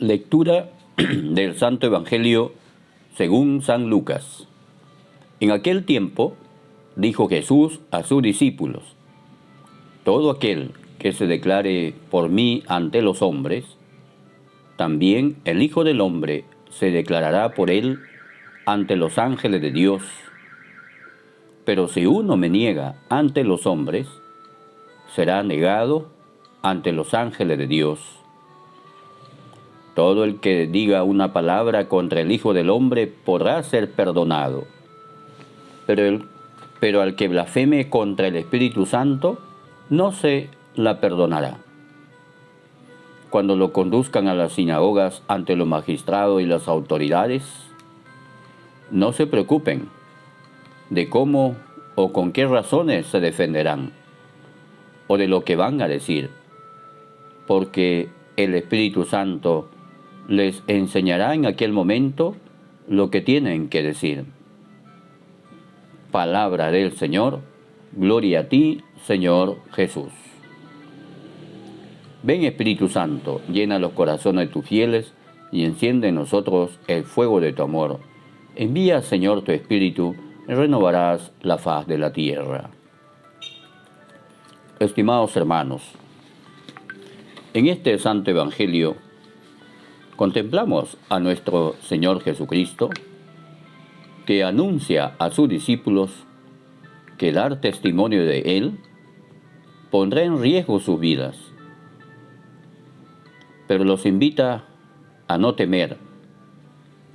Lectura del Santo Evangelio según San Lucas. En aquel tiempo dijo Jesús a sus discípulos: todo aquel que se declare por mí ante los hombres, también el Hijo del Hombre se declarará por él ante los ángeles de Dios. Pero si uno me niega ante los hombres, será negado ante los ángeles de Dios. Todo el que diga una palabra contra el Hijo del Hombre podrá ser perdonado. Pero al que blasfeme contra el Espíritu Santo, no se la perdonará. Cuando lo conduzcan a las sinagogas ante los magistrados y las autoridades, no se preocupen de cómo o con qué razones se defenderán, o de lo que van a decir, porque el Espíritu Santo les enseñará en aquel momento lo que tienen que decir. Palabra del Señor, gloria a ti, Señor Jesús. Ven, Espíritu Santo, llena los corazones de tus fieles y enciende en nosotros el fuego de tu amor. Envía, Señor, tu Espíritu y renovarás la faz de la tierra. Estimados hermanos, en este Santo Evangelio contemplamos a nuestro Señor Jesucristo, que anuncia a sus discípulos que dar testimonio de Él pondrá en riesgo sus vidas, pero los invita a no temer,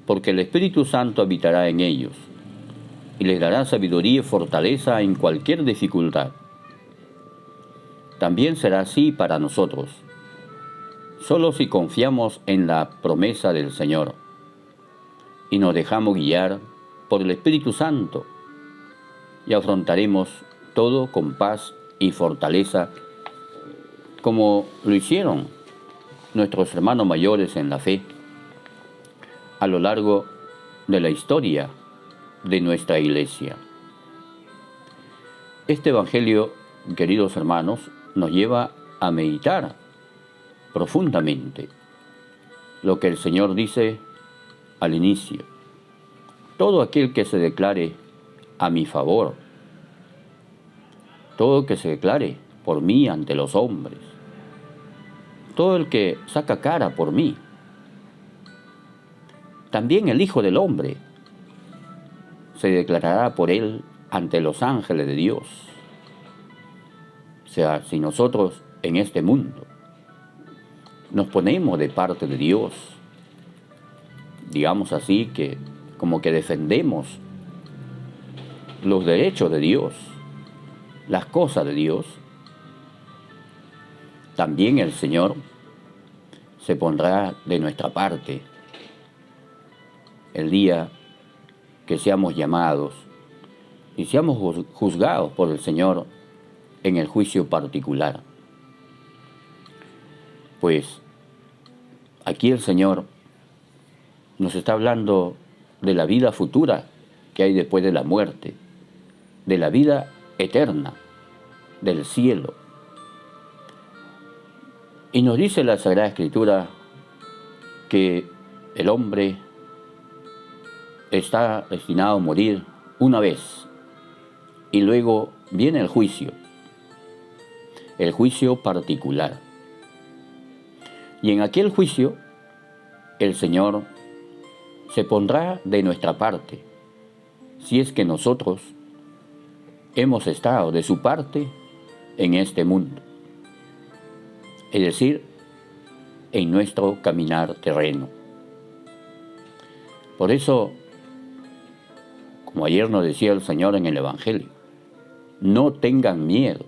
porque el Espíritu Santo habitará en ellos y les dará sabiduría y fortaleza en cualquier dificultad. También será así para nosotros, solo si confiamos en la promesa del Señor y nos dejamos guiar por el Espíritu Santo, y afrontaremos todo con paz y fortaleza, como lo hicieron nuestros hermanos mayores en la fe a lo largo de la historia de nuestra Iglesia. Este Evangelio, queridos hermanos, nos lleva a meditar profundamente lo que el Señor dice al inicio: todo aquel que se declare a mi favor, todo el que se declare por mí ante los hombres, todo el que saca cara por mí, también el Hijo del Hombre se declarará por él ante los ángeles de Dios. O sea, si nosotros en este mundo nos ponemos de parte de Dios, digamos así, que como que defendemos los derechos de Dios, las cosas de Dios, también el Señor se pondrá de nuestra parte el día que seamos llamados y seamos juzgados por el Señor en el juicio particular. Pues aquí el Señor nos está hablando de la vida futura que hay después de la muerte, de la vida eterna, del cielo. Y nos dice la Sagrada Escritura que el hombre está destinado a morir una vez y luego viene el juicio particular. Y en aquel juicio el Señor se pondrá de nuestra parte, si es que nosotros hemos estado de su parte en este mundo, es decir, en nuestro caminar terreno. Por eso, como ayer nos decía el Señor en el Evangelio, no tengan miedo,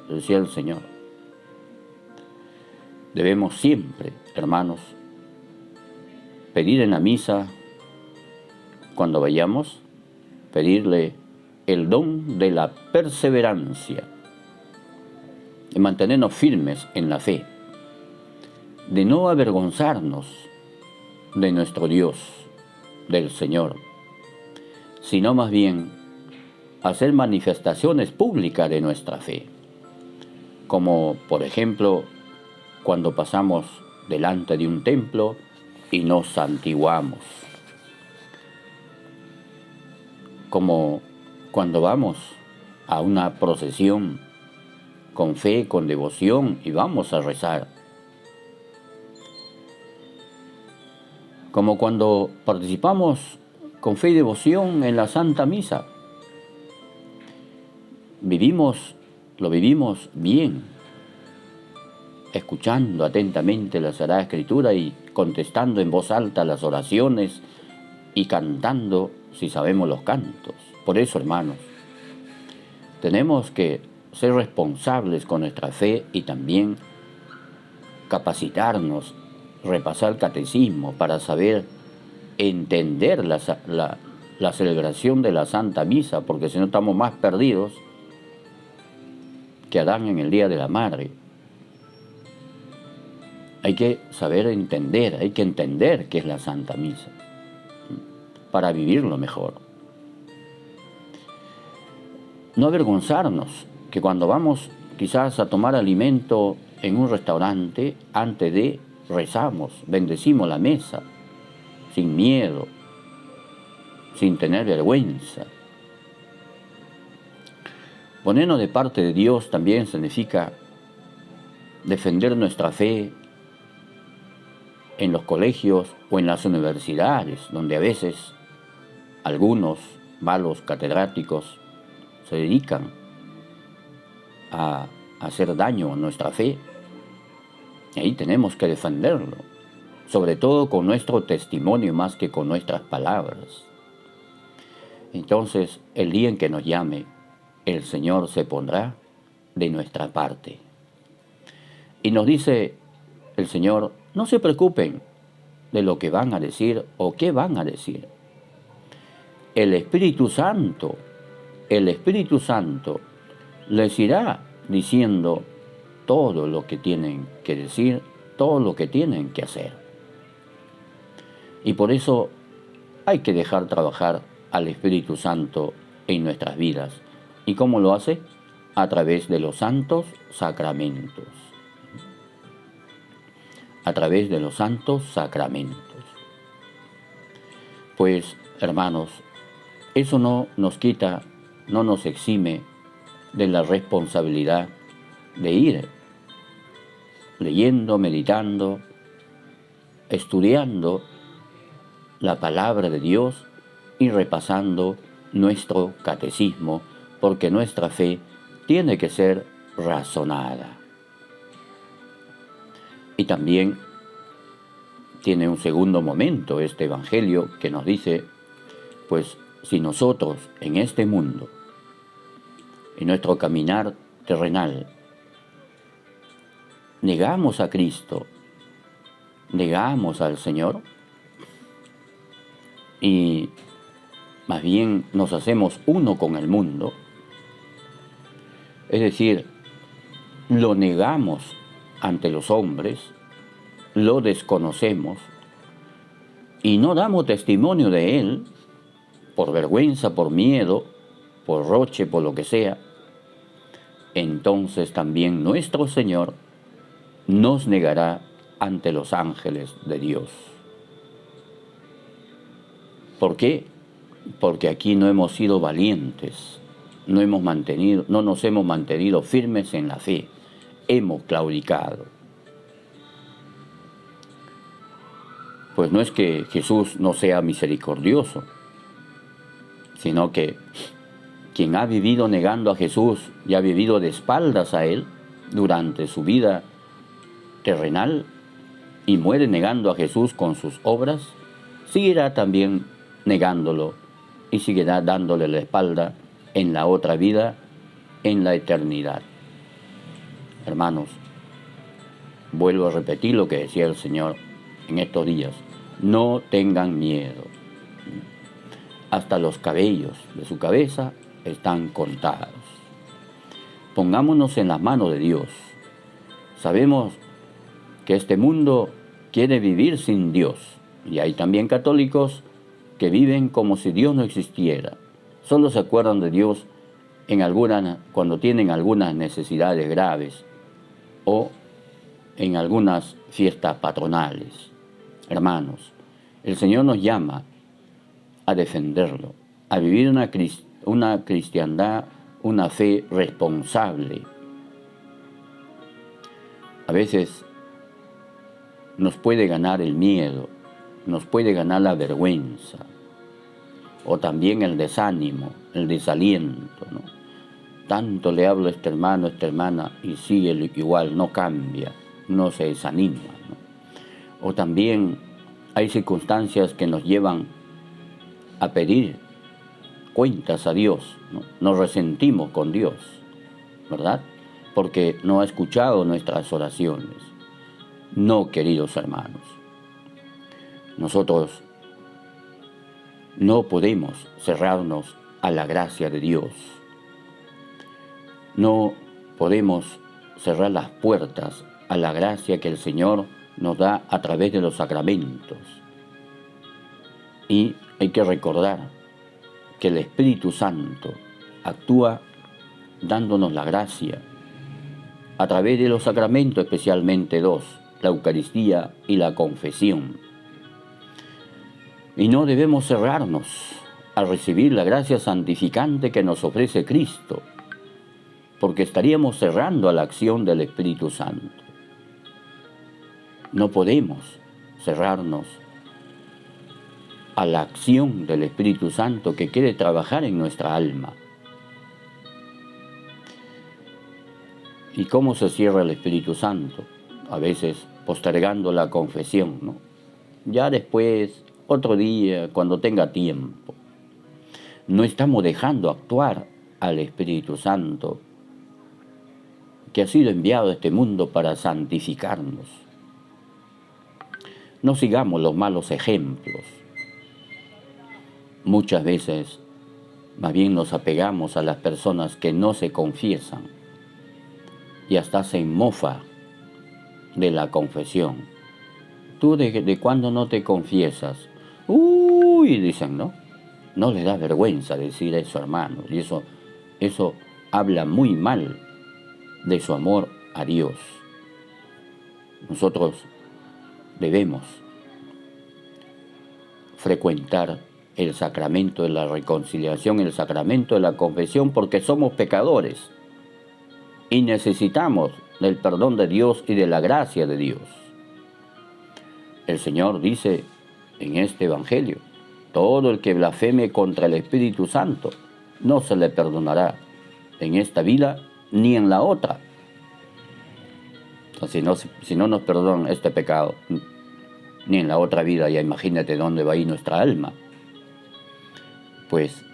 decía el Señor. Debemos siempre, hermanos, pedir en la misa, cuando vayamos, pedirle el don de la perseverancia, de mantenernos firmes en la fe, de no avergonzarnos de nuestro Dios, del Señor, sino más bien hacer manifestaciones públicas de nuestra fe, como por ejemplo cuando pasamos delante de un templo y nos santiguamos. Como cuando vamos a una procesión con fe, con devoción y vamos a rezar. Como cuando participamos con fe y devoción en la Santa Misa. Lo vivimos bien, escuchando atentamente la Sagrada Escritura y contestando en voz alta las oraciones y cantando si sabemos los cantos. Por eso, hermanos, tenemos que ser responsables con nuestra fe y también capacitarnos, repasar el catecismo para saber entender la celebración de la Santa Misa, porque si no estamos más perdidos que Adán en el Día de la Madre. Hay que saber entender, hay que entender qué es la Santa Misa para vivirlo mejor. No avergonzarnos que cuando vamos quizás a tomar alimento en un restaurante, antes de rezamos, bendecimos la mesa, sin miedo, sin tener vergüenza. Ponernos de parte de Dios también significa defender nuestra fe en los colegios o en las universidades, donde a veces algunos malos catedráticos se dedican a hacer daño a nuestra fe. Y ahí tenemos que defenderlo, sobre todo con nuestro testimonio más que con nuestras palabras. Entonces, el día en que nos llame, el Señor se pondrá de nuestra parte. Y nos dice el Señor, no se preocupen de lo que van a decir o qué van a decir. El Espíritu Santo les irá diciendo todo lo que tienen que decir, todo lo que tienen que hacer. Y por eso hay que dejar trabajar al Espíritu Santo en nuestras vidas. ¿Y cómo lo hace? A través de los santos sacramentos. A través de los santos sacramentos. Pues, hermanos, eso no nos quita, no nos exime de la responsabilidad de ir leyendo, meditando, estudiando la palabra de Dios y repasando nuestro catecismo, porque nuestra fe tiene que ser razonada. Y también tiene un segundo momento este Evangelio que nos dice, pues si nosotros en este mundo, en nuestro caminar terrenal, negamos a Cristo, negamos al Señor, y más bien nos hacemos uno con el mundo, es decir, lo negamos ante los hombres, lo desconocemos y no damos testimonio de Él, por vergüenza, por miedo, por roche, por lo que sea, entonces también nuestro Señor nos negará ante los ángeles de Dios. ¿Por qué? Porque aquí no hemos sido valientes, no nos hemos mantenido firmes en la fe, hemos claudicado. Pues no es que Jesús no sea misericordioso, sino que quien ha vivido negando a Jesús y ha vivido de espaldas a Él durante su vida terrenal y muere negando a Jesús con sus obras, seguirá también negándolo y seguirá dándole la espalda en la otra vida, en la eternidad. Hermanos, vuelvo a repetir lo que decía el Señor en estos días. No tengan miedo. Hasta los cabellos de su cabeza están contados. Pongámonos en las manos de Dios. Sabemos que este mundo quiere vivir sin Dios. Y hay también católicos que viven como si Dios no existiera. Solo se acuerdan de Dios cuando tienen algunas necesidades graves o en algunas fiestas patronales. Hermanos, el Señor nos llama a defenderlo, a vivir una cristiandad, una fe responsable. A veces nos puede ganar el miedo, nos puede ganar la vergüenza, o también el desánimo, el desaliento, ¿no? Tanto le hablo a este hermano, a esta hermana, y sigue igual, no cambia, no se desanima, ¿no? O también hay circunstancias que nos llevan a pedir cuentas a Dios, ¿no? Nos resentimos con Dios, ¿verdad? Porque no ha escuchado nuestras oraciones. No, queridos hermanos, nosotros no podemos cerrarnos a la gracia de Dios. No podemos cerrar las puertas a la gracia que el Señor nos da a través de los sacramentos. Y hay que recordar que el Espíritu Santo actúa dándonos la gracia a través de los sacramentos, especialmente dos, la Eucaristía y la confesión. Y no debemos cerrarnos a recibir la gracia santificante que nos ofrece Cristo, porque estaríamos cerrando a la acción del Espíritu Santo. No podemos cerrarnos a la acción del Espíritu Santo que quiere trabajar en nuestra alma. ¿Y cómo se cierra el Espíritu Santo? A veces postergando la confesión, ¿no? Ya después, otro día, cuando tenga tiempo. No estamos dejando actuar al Espíritu Santo, que ha sido enviado a este mundo para santificarnos. No sigamos los malos ejemplos. Muchas veces, más bien nos apegamos a las personas que no se confiesan y hasta se mofa de la confesión. ¿Tú de cuándo no te confiesas? Uy, dicen, ¿no? No le da vergüenza decir eso, hermanos. Y eso habla muy mal de su amor a Dios. Nosotros debemos frecuentar el sacramento de la reconciliación, el sacramento de la confesión, porque somos pecadores y necesitamos del perdón de Dios y de la gracia de Dios. El Señor dice en este Evangelio: todo el que blasfeme contra el Espíritu Santo no se le perdonará en esta vida ni en la otra. Si no nos perdonan este pecado, ni en la otra vida, ya imagínate dónde va a ir nuestra alma. Pues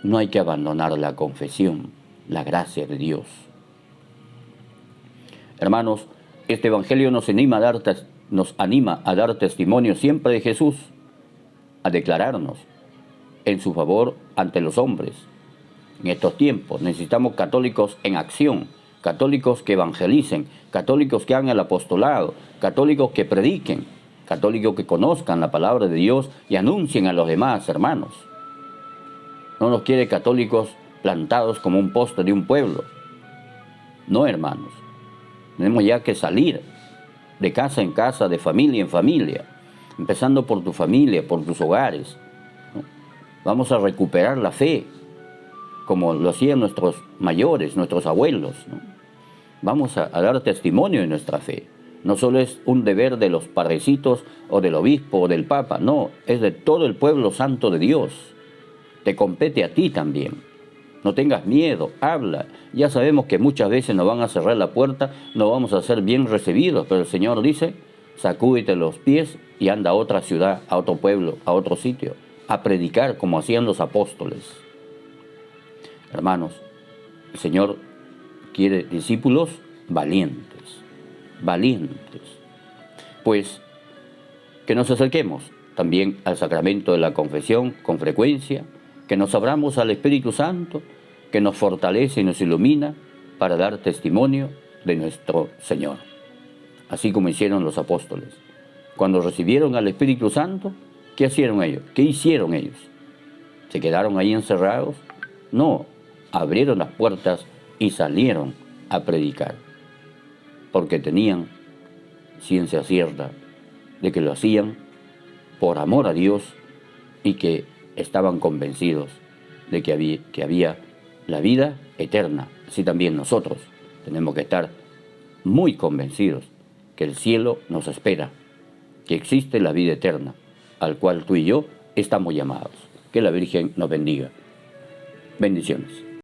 no hay que abandonar la confesión, la gracia de Dios. Hermanos, este Evangelio nos anima a dar testimonio siempre de Jesús, a declararnos en su favor ante los hombres. En estos tiempos necesitamos católicos en acción, católicos que evangelicen, católicos que hagan el apostolado, católicos que prediquen, católicos que conozcan la palabra de Dios y anuncien a los demás, hermanos. No nos quiere católicos plantados como un poste de un pueblo. No, hermanos. Tenemos ya que salir de casa en casa, de familia en familia, empezando por tu familia, por tus hogares, ¿no? Vamos a recuperar la fe, como lo hacían nuestros mayores, nuestros abuelos, ¿no? Vamos a dar testimonio de nuestra fe. No solo es un deber de los padrecitos o del obispo o del papa, no, es de todo el pueblo santo de Dios. Te compete a ti también. No tengas miedo, habla. Ya sabemos que muchas veces nos van a cerrar la puerta, no vamos a ser bien recibidos, pero el Señor dice: sacúdete los pies y anda a otra ciudad, a otro pueblo, a otro sitio, a predicar como hacían los apóstoles. Hermanos, el Señor quiere discípulos valientes, valientes. Pues que nos acerquemos también al sacramento de la confesión con frecuencia, que nos abramos al Espíritu Santo, que nos fortalece y nos ilumina para dar testimonio de nuestro Señor. Así como hicieron los apóstoles. Cuando recibieron al Espíritu Santo, ¿qué hicieron ellos? ¿Qué hicieron ellos? ¿Se quedaron ahí encerrados? No, abrieron las puertas y salieron a predicar, porque tenían ciencia cierta de que lo hacían por amor a Dios y que estaban convencidos de que había la vida eterna. Así también nosotros tenemos que estar muy convencidos que el cielo nos espera, que existe la vida eterna, al cual tú y yo estamos llamados. Que la Virgen nos bendiga. Bendiciones.